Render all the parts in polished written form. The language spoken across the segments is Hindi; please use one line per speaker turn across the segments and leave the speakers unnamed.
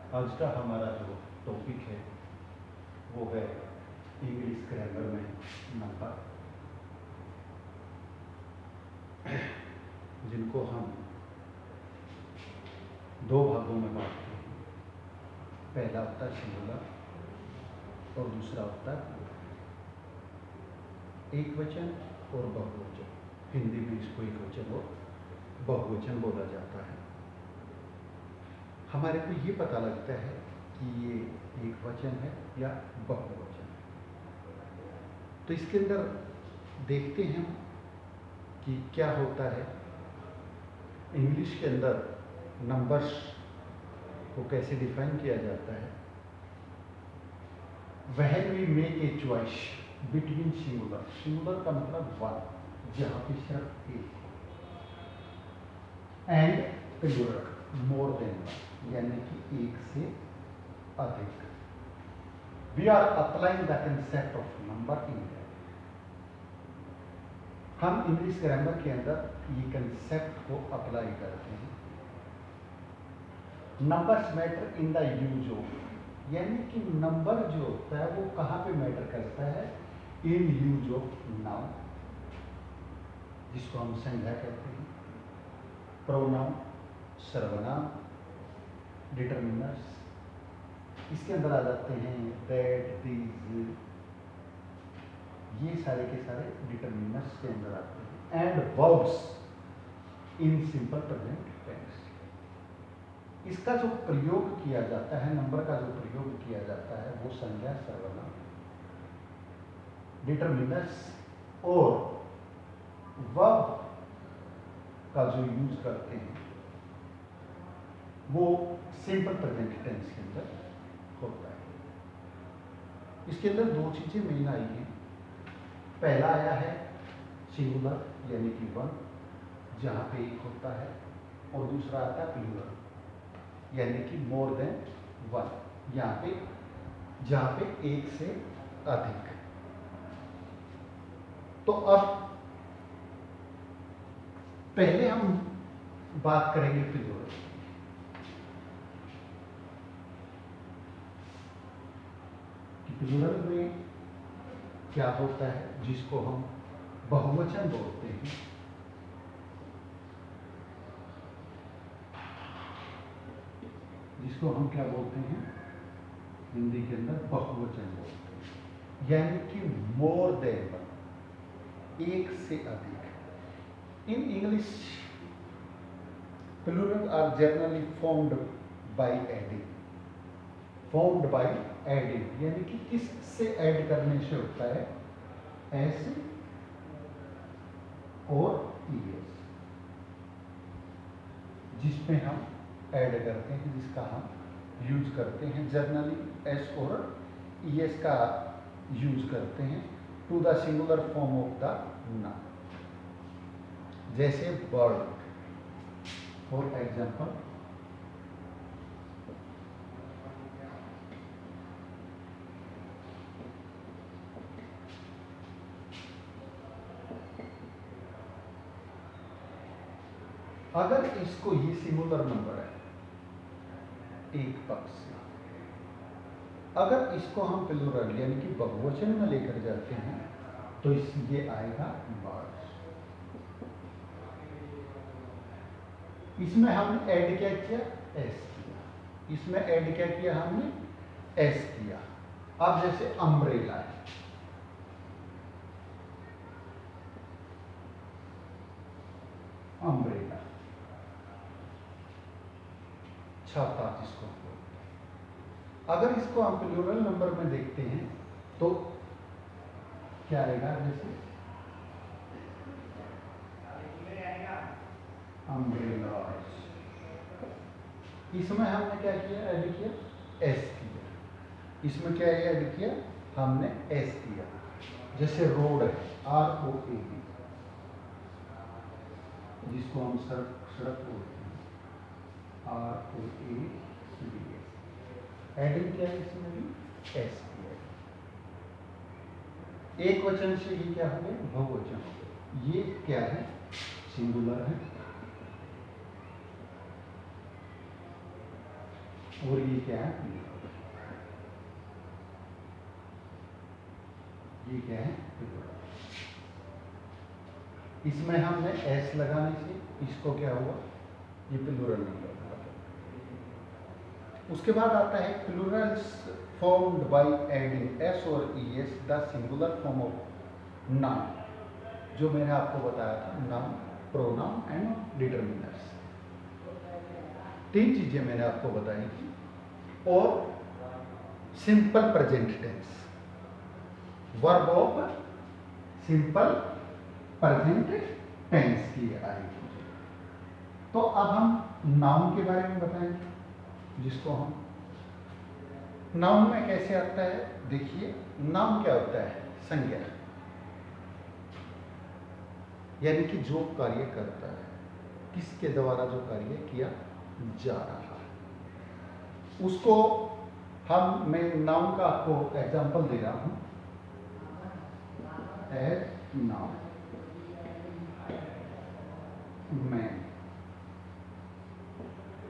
आज का हमारा जो टॉपिक है वो है इंग्लिश ग्रामर में नंबर, जिनको हम दो भागों में बांटते हैं। पहला होता है सिंगुलर और दूसरा होता है एक वचन और बहुवचन। हिंदी में इसको एक वचन और बहुवचन बोला जाता है। हमारे को ये पता लगता है कि ये एक वचन है या बहुवचन है। तो इसके अंदर देखते हैं कि क्या होता है। इंग्लिश के अंदर नंबर्स को कैसे डिफाइन किया जाता है। When we make a choice between singular, singular का मतलब वन, जहाँ पे सिर्फ एक, and plural more than one, यानी कि एक से अधिक। We are applying the concept of number in that. हम इंग्लिश ग्रामर के अंदर ये कंसेप्ट को अप्लाई करते हैं। Numbers matter in the use of, यानी कि नंबर जो होता है वो कहाँ पे मैटर करता है, इन यूज ऑफ नाउन, जिसको हम संज्ञा कहते हैं, प्रोनाउन, सर्वनाम, डिटरमिनर्स, इसके अंदर आ जाते हैं दैट, दीज, ये सारे के सारे डिटरमिनर्स के अंदर आते हैं। And verbs in simple present tense, इसका जो प्रयोग किया जाता है, नंबर का जो प्रयोग किया जाता है वो संज्ञा, सर्वनाम, डिटरमिनर्स और वर्ब का जो यूज करते हैं वो सिंपल प्रेजेंट टेंस के अंदर होता है। इसके अंदर दो चीजें मेन आई हैं। पहला आया है सिंगुलर यानी कि वन, जहाँ पे एक होता है, और दूसरा आता है प्लूरल यानी कि मोर देन वन, यहाँ पे जहाँ पे एक से अधिक। तो अब पहले हम बात करेंगे प्लूरल। प्लूरल में क्या होता है, जिसको हम बहुवचन बोलते हैं। जिसको हम क्या बोलते हैं हिंदी के अंदर, बहुवचन बोलते हैं, यानी कि मोर देन वन, एक से अधिक। In English plural are generally formed by adding, formed by adding, यानी कि किससे ऐड करने से होता है, एस और ईएस, जिसमें हम ऐड करते हैं, जिसका हम यूज करते हैं। जनरली एस और ईएस का यूज करते हैं to the singular form of the noun, जैसे बर्ड फॉर एग्जाम्पल। अगर इसको, ये सिंगुलर नंबर है एक पक्ष से, अगर इसको हम प्लूरल यानी कि बहुवचन में लेकर जाते हैं तो ये आएगा बर्ड्स। इसमें हमने ऐड क्या किया, एस किया। इसमें ऐड क्या किया हमने, एस किया। अब जैसे अम्ब्रेला है, अम्ब्रेला, छाता जिसको बोलते हैं। अगर इसको हम प्लूरल नंबर में देखते हैं तो क्या आएगा, जैसे अम्ब्रेलास। इसमें हमने क्या किया, ऐड किया, एस किया। इसमें क्या ऐड किया, हमने एस किया। जैसे रोड है, आर ओ ए डी, जिसको हम सड़क बोलते हैं, R O A D S, adding किया, इसमें भी एस किया। एक वचन से ये क्या हो गया, बहुवचन हो गया। ये क्या है, सिंगुलर है। और ये क्या है, ये क्या है, इसमें हमने एस लगाने से इसको क्या हुआ, ये प्लूरल नंबर हुआ। उसके बाद आता है plurals formed by adding S और E S the singular form of noun, जो मैंने आपको बताया था, नाउन, प्रोनाउन एंड डिटरमिनर्स। 3 चीजें मैंने आपको बताई थी। और simple present tense, verb of simple present tense की आएगी। तो अब हम नाउन के बारे में बताएंगे, जिसको हम नाउन में कैसे आता है। देखिए, नाउन क्या होता है, संज्ञा, यानी कि जो कार्य करता है, किसके द्वारा जो कार्य किया जा रहा है, उसको मैं नाउन का आपको एग्जांपल दे रहा हूं। एज नाउन, मैन,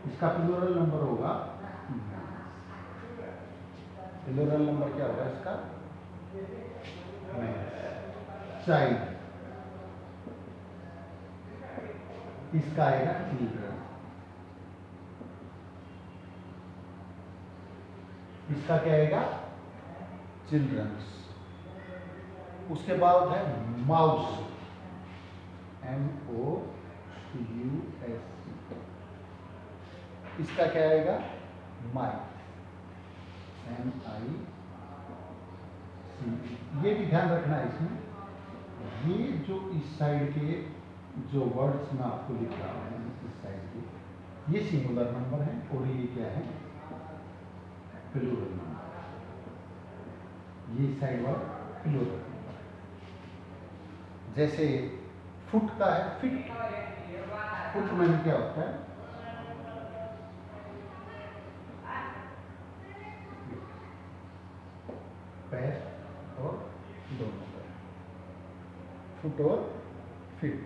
इसका प्लूरल नंबर होगा, प्लूरल नंबर क्या होगा इसका, मैन। चाइल्ड, इसका आएगा चिल्ड्रन, इसका क्या आएगा, चिल्ड्रंस। उसके बाद है माउस, MOUS, इसका क्या आएगा, माइक, MIC। ये भी ध्यान रखना है इसमें, ये जो इस साइड के जो वर्ड्स मैं आपको लिख रहा हूँ, इस साइड के, ये सिंगुलर नंबर है और ये क्या है, प्लूरल नंबर। ये साइड वर्ड प्लूरल नंबर। जैसे फुट का है फिट, फुट में क्या होता है, पैर और दोनों पैर, फुट और फिट।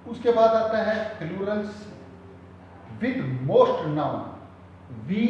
उसके बाद आता है plurals with most noun, we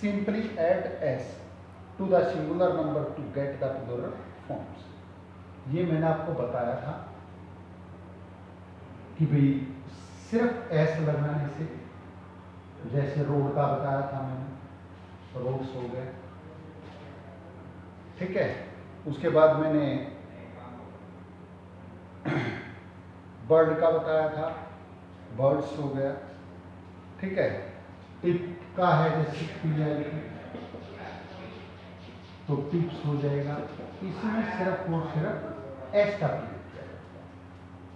simply add S to the singular number to get the plural forms. ये मैंने आपको बताया था कि भाई सिर्फ एस लगाने से, जैसे रोड का बताया था मैंने, रोड्स हो गए, ठीक है। उसके बाद मैंने बर्ड का बताया था, बर्ड्स हो गया, ठीक है। टिप का है, जैसे पी जाएगी तो टिप्स हो जाएगा। इसमें सिर्फ और सिर्फ एस का प्रयोग किया जाता है।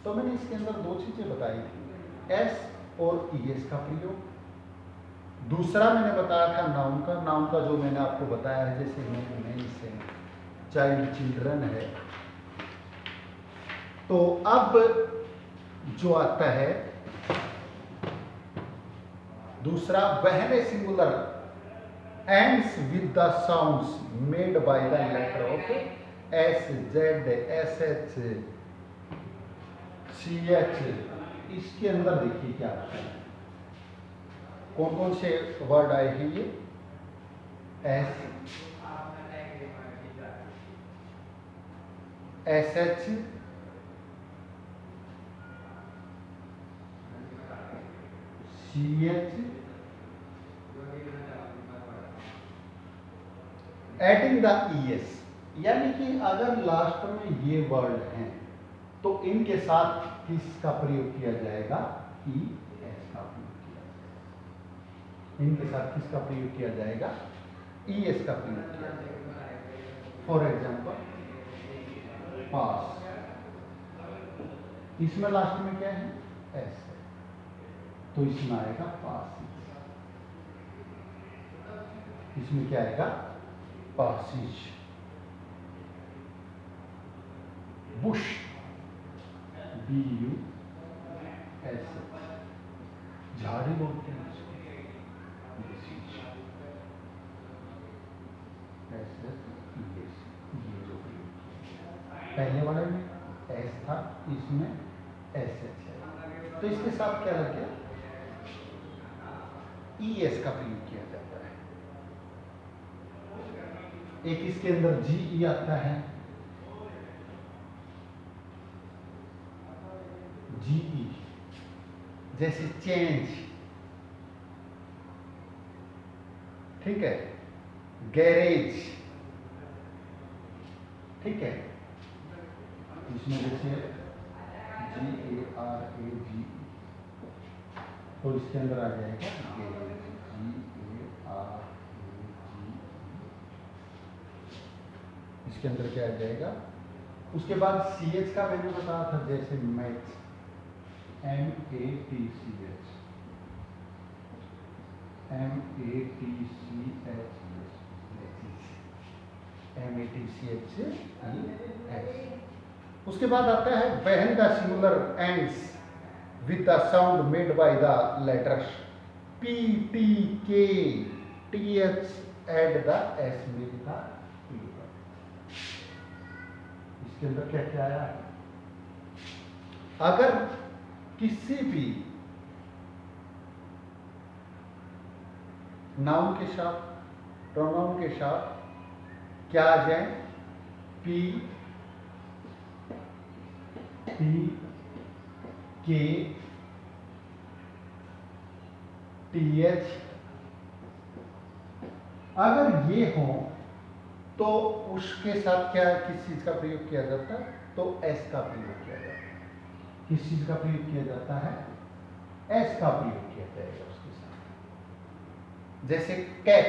तो मैंने इसके अंदर 2 चीजें बताई थी, एस और ईएस का प्रयोग। दूसरा मैंने बताया था नाउन का, नाउन का जो मैंने आपको बताया है, जैसे मेंस है, चाइल्ड, चिल्ड्रन है। तो अब जो आता है दूसरा, वह singular ends with the sounds made by the letter of S, Z, SH, CH। इसके अंदर देखिए क्या आता है, कौन कौन से वर्ड आए हैं। ये S, SH, CH, adding the ES, यानी कि अगर लास्ट में ये वर्ड हैं तो इनके साथ किसका प्रयोग किया जाएगा, ES का प्रयोग किया जाएगा। इनके साथ किसका प्रयोग किया जाएगा, ES का प्रयोग किया जाएगा। फॉर एग्जाम्पल पास, इसमें लास्ट में क्या है, S है, तो इसमें आएगा पास। इसमें क्या आएगा, passage। बुश, BUSH, झाड़ी बोलते हैं इसको, ये जो पहले वाले में एस था, इसमें SH है, तो इसके साथ क्या लग गया, ES का प्रयोग किया जाता है। एक इसके अंदर GE आता है, GE जैसे चेंज, ठीक है, गैरेज, ठीक है, इसमें जैसे GARAGE, तो इसके अंदर आ जाएगा गैरेज, GARAGE, इसके अंदर क्या आ जाएगा। उसके बाद CH का मैंने बताया था, जैसे मैच, MATCH, उसके बाद आता है when the singular ends with the sound made by the letters P, T, K, TH add the S मिलता है। इसके अंदर क्या क्या आया है, अगर किसी भी नाउन के साथ, प्रोनाउन के साथ क्या आ जाए, P, T, K, TH, अगर ये हो तो उसके साथ क्या, किस चीज का प्रयोग किया जाता है, तो S का प्रयोग किया जाता है। किस चीज का प्रयोग किया जाता है, S का प्रयोग किया जाएगा उसके साथ। जैसे कैट,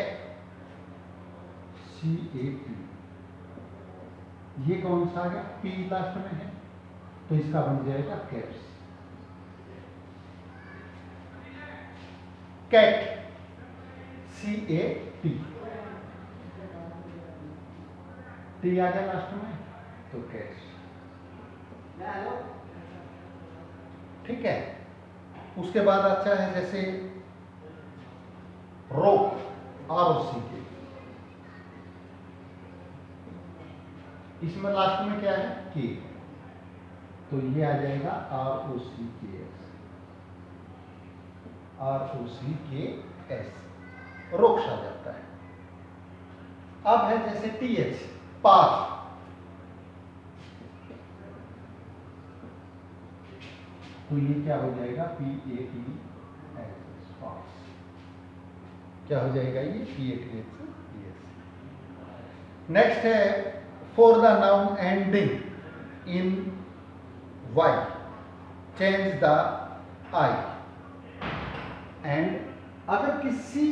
CAT, ये कौन सा आ गया, P लास्ट में है, तो इसका बन जाएगा कैट्स। कैट, CAT, T आ गया लास्ट में, तो कैट्स, ठीक है। उसके बाद अच्छा है जैसे रोक, ROCK, इसमें लास्ट में क्या है, K, तो ये आ जाएगा ROCKS, रोक्स आ जाता है। अब है जैसे TH, पाथ, तो ये क्या हो जाएगा, PATH, पाथ, क्या हो जाएगा ये, PATH। नेक्स्ट है for the noun ending in Y change the I, and अगर किसी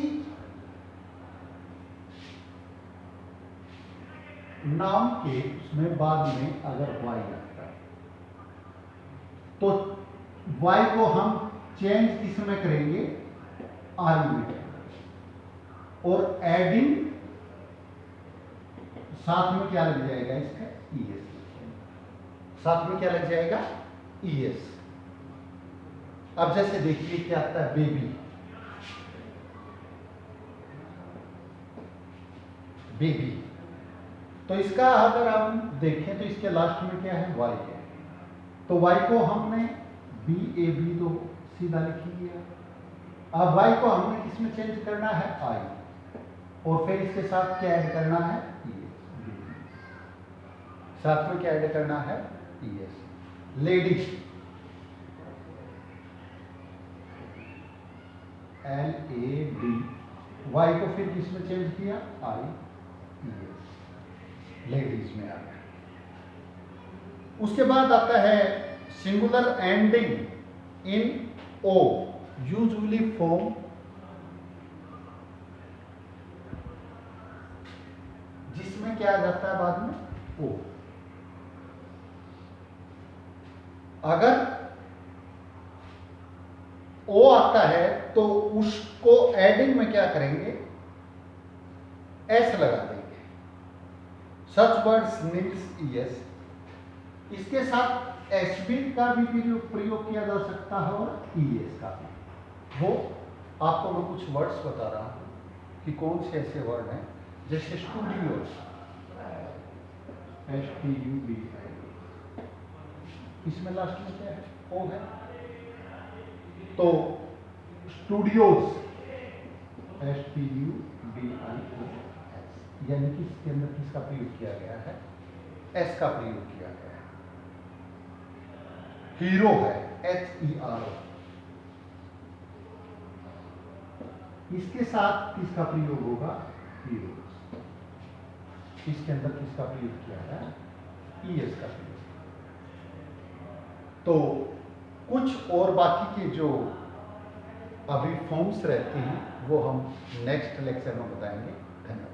नाम के उसमें बाद में अगर Y आता है तो Y को हम चेंज किस में करेंगे, I में, और एडिंग साथ में क्या लग जाएगा इसका, ES, साथ में क्या लग जाएगा, ES। अब जैसे देखिए क्या आता है, बेबी, बेबी, तो इसका अगर हम देखें तो इसके लास्ट में क्या है, Y है, तो Y को हमने BAB तो सीधा लिख लिया। अब Y को हमने किस में चेंज करना है, I, और फिर इसके साथ क्या ऐड करना है, ES, साथ में क्या ऐड करना है, ES। लेडीज, LAD, Y को फिर किस में चेंज किया, I, ES, लेडीज में आ गया। उसके बाद आता है singular ending in O, usually form, जिसमें क्या आ जाता है बाद में, O। अगर O आता है तो उसको एडिंग में क्या करेंगे, S लगा देंगे, सच वर्ड्स नीड्स ES। इसके साथ SB का भी प्रयोग किया जा सकता है और ES का भी। वो आपको मैं कुछ वर्ड्स बता रहा हूं कि कौन से ऐसे वर्ड हैं, जैसे स्टूडियो, STUDIO, इसमें लास्ट में क्या है, O है, तो स्टूडियोज, HPUDIOS, यानी कि इसके अंदर किसका प्रयोग किया गया है? एस का प्रयोग किया गया है। हीरो है HERO, इसके साथ किसका प्रयोग होगा? हीरोज। इसके अंदर किसका प्रयोग किया है? ES का प्रयोग। तो कुछ और बाकी के जो अभी फॉर्म्स रहते हैं वो हम नेक्स्ट लेक्चर में बताएंगे। धन्यवाद।